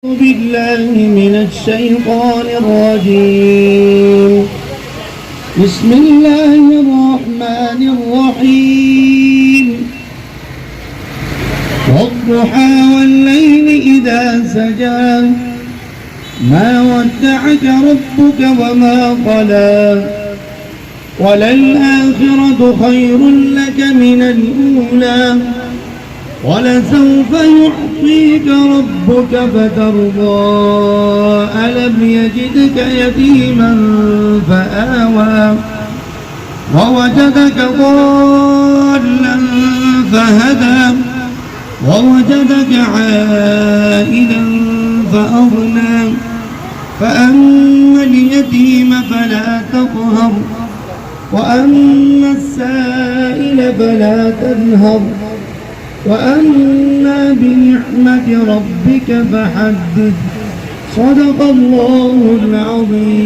بالله من الشيطان الرجيم. بسم الله الرحمن الرحيم. والضحى والليل إذا سجى ما ودعك ربك وما قلى وللآخرة خير لك من الأولى ولسوف يعطيك ربك فترضى ألم يجدك يتيما فآوى ووجدك ضالا فهدى ووجدك عائلا فأغنى فأما اليتيم فلا تقهر وأما السائل فلا تنهر وأما بنعمة ربك فحدث. صدق الله العظيم.